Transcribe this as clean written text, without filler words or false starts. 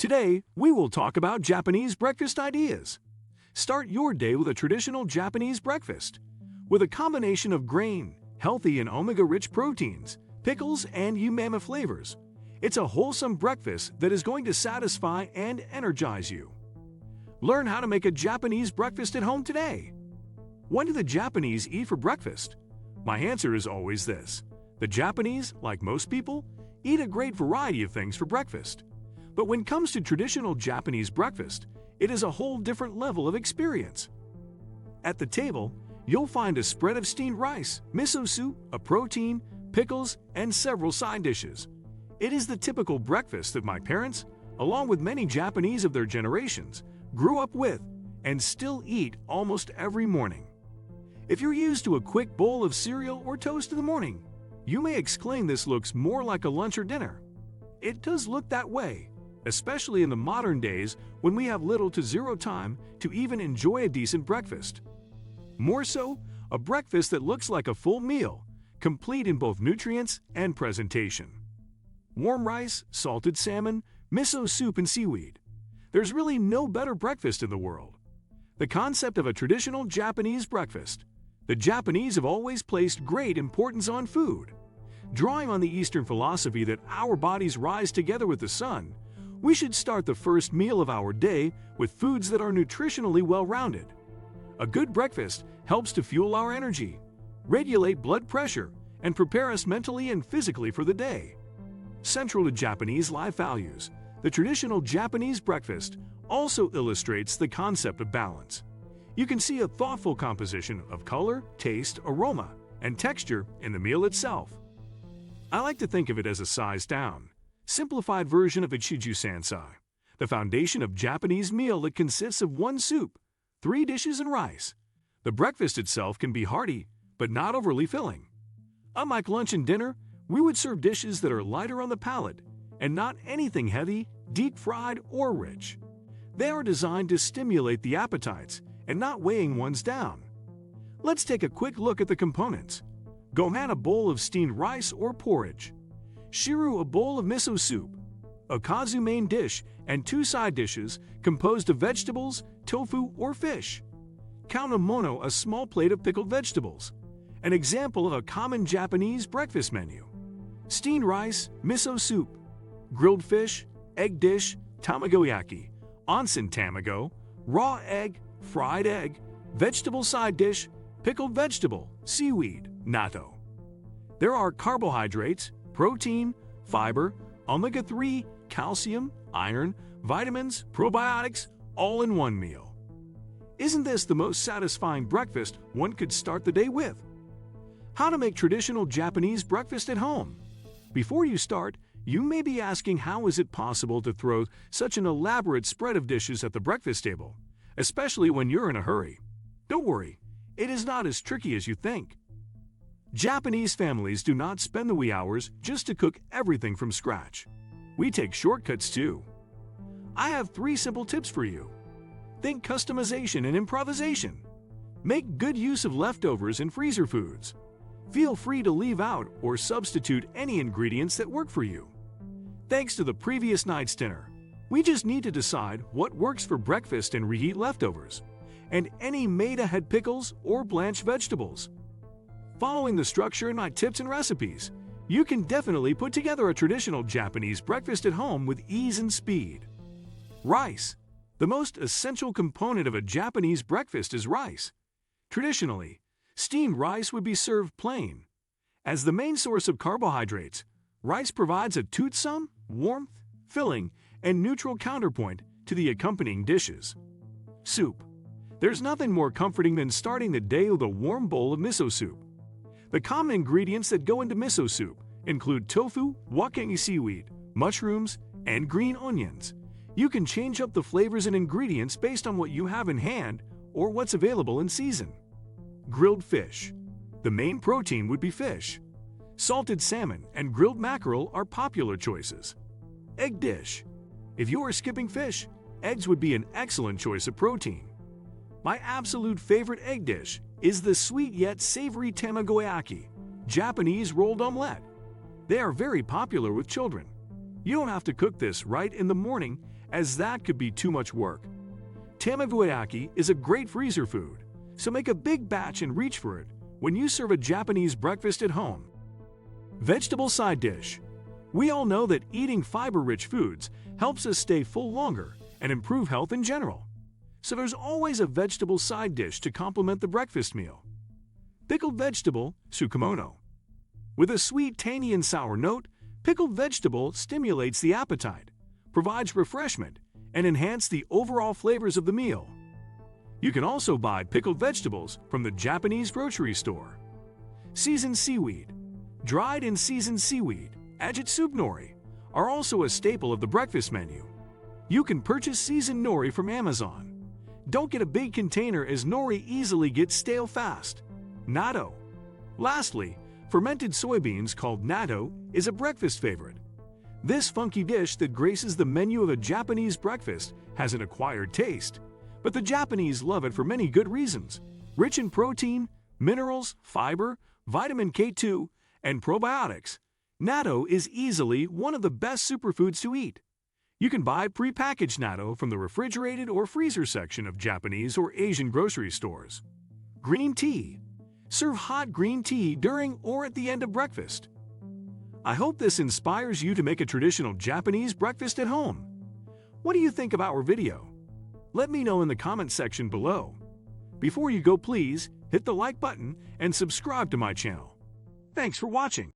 Today, we will talk about Japanese breakfast ideas. Start your day with a traditional Japanese breakfast. With a combination of grain, healthy and omega-rich proteins, pickles, and umami flavors, it's a wholesome breakfast that is going to satisfy and energize you. Learn how to make a Japanese breakfast at home today. What do the Japanese eat for breakfast? My answer is always this. The Japanese, like most people, eat a great variety of things for breakfast. But when it comes to traditional Japanese breakfast, it is a whole different level of experience. At the table, you'll find a spread of steamed rice, miso soup, a protein, pickles, and several side dishes. It is the typical breakfast that my parents, along with many Japanese of their generations, grew up with and still eat almost every morning. If you're used to a quick bowl of cereal or toast in the morning, you may exclaim this looks more like a lunch or dinner. It does look that way, especially in the modern days when we have little to zero time to even enjoy a decent breakfast. More so, a breakfast that looks like a full meal, complete in both nutrients and presentation. Warm rice, salted salmon, miso soup, and seaweed. There's really no better breakfast in the world. The concept of a traditional Japanese breakfast. The Japanese have always placed great importance on food. Drawing on the Eastern philosophy that our bodies rise together with the sun, we should start the first meal of our day with foods that are nutritionally well-rounded. A good breakfast helps to fuel our energy, regulate blood pressure, and prepare us mentally and physically for the day. Central to Japanese life values, the traditional Japanese breakfast also illustrates the concept of balance. You can see a thoughtful composition of color, taste, aroma, and texture in the meal itself. I like to think of it as a sized-down, simplified version of a Ichiju-sansai, the foundation of Japanese meal that consists of one soup, 3 dishes, and rice. The breakfast itself can be hearty, but not overly filling. Unlike lunch and dinner, we would serve dishes that are lighter on the palate and not anything heavy, deep-fried, or rich. They are designed to stimulate the appetites and not weighing one's down. Let's take a quick look at the components. Gohan, a bowl of steamed rice or porridge. Shiru, a bowl of miso soup. Okazu, main dish, and 2 side dishes composed of vegetables, tofu, or fish. Tsukemono, a small plate of pickled vegetables. An example of a common Japanese breakfast menu. Steamed rice, miso soup. Grilled fish, egg dish, Tamagoyaki, onsen tamago, raw egg, fried egg, vegetable side dish, pickled vegetable, seaweed, natto. There are carbohydrates, protein, fiber, omega-3, calcium, iron, vitamins, probiotics, all in one meal. Isn't this the most satisfying breakfast one could start the day with? How to make traditional Japanese breakfast at home? Before you start, you may be asking how is it possible to throw such an elaborate spread of dishes at the breakfast table, especially when you're in a hurry. Don't worry, it is not as tricky as you think. Japanese families do not spend the wee hours just to cook everything from scratch. We take shortcuts too. I have 3 simple tips for you. Think customization and improvisation. Make good use of leftovers and freezer foods. Feel free to leave out or substitute any ingredients that work for you. Thanks to the previous night's dinner, we just need to decide what works for breakfast and reheat leftovers, and any made-ahead pickles or blanched vegetables. Following the structure in my tips and recipes, you can definitely put together a traditional Japanese breakfast at home with ease and speed. Rice. The most essential component of a Japanese breakfast is rice. Traditionally, steamed rice would be served plain. As the main source of carbohydrates, rice provides a toothsome, warmth, filling, and neutral counterpoint to the accompanying dishes. Soup. There's nothing more comforting than starting the day with a warm bowl of miso soup. The common ingredients that go into miso soup include tofu, wakame seaweed, mushrooms, and green onions. You can change up the flavors and ingredients based on what you have in hand or what's available in season. Grilled fish. The main protein would be fish. Salted salmon and grilled mackerel are popular choices. Egg dish. If you are skipping fish, eggs would be an excellent choice of protein. My absolute favorite egg dish is the sweet yet savory Tamagoyaki, Japanese rolled omelette. They are very popular with children. You don't have to cook this right in the morning, as that could be too much work. Tamagoyaki is a great freezer food, so make a big batch and reach for it when you serve a Japanese breakfast at home. Vegetable side dish. We all know that eating fiber-rich foods helps us stay full longer and improve health in general. So there's always a vegetable side dish to complement the breakfast meal. Pickled vegetable, Tsukemono. With a sweet, tangy, and sour note, pickled vegetable stimulates the appetite, provides refreshment, and enhances the overall flavors of the meal. You can also buy pickled vegetables from the Japanese grocery store. Seasoned seaweed. Dried and seasoned seaweed, Hijiki soup nori, are also a staple of the breakfast menu. You can purchase seasoned nori from Amazon. Don't get a big container as nori easily gets stale fast. Natto. Lastly, fermented soybeans called natto is a breakfast favorite. This funky dish that graces the menu of a Japanese breakfast has an acquired taste, but the Japanese love it for many good reasons. Rich in protein, minerals, fiber, vitamin K2, and probiotics, natto is easily one of the best superfoods to eat. You can buy pre-packaged natto from the refrigerated or freezer section of Japanese or Asian grocery stores. Green tea. Serve hot green tea during or at the end of breakfast. I hope this inspires you to make a traditional Japanese breakfast at home. What do you think about our video? Let me know in the comment section below. Before you go, please hit the like button and subscribe to my channel. Thanks for watching.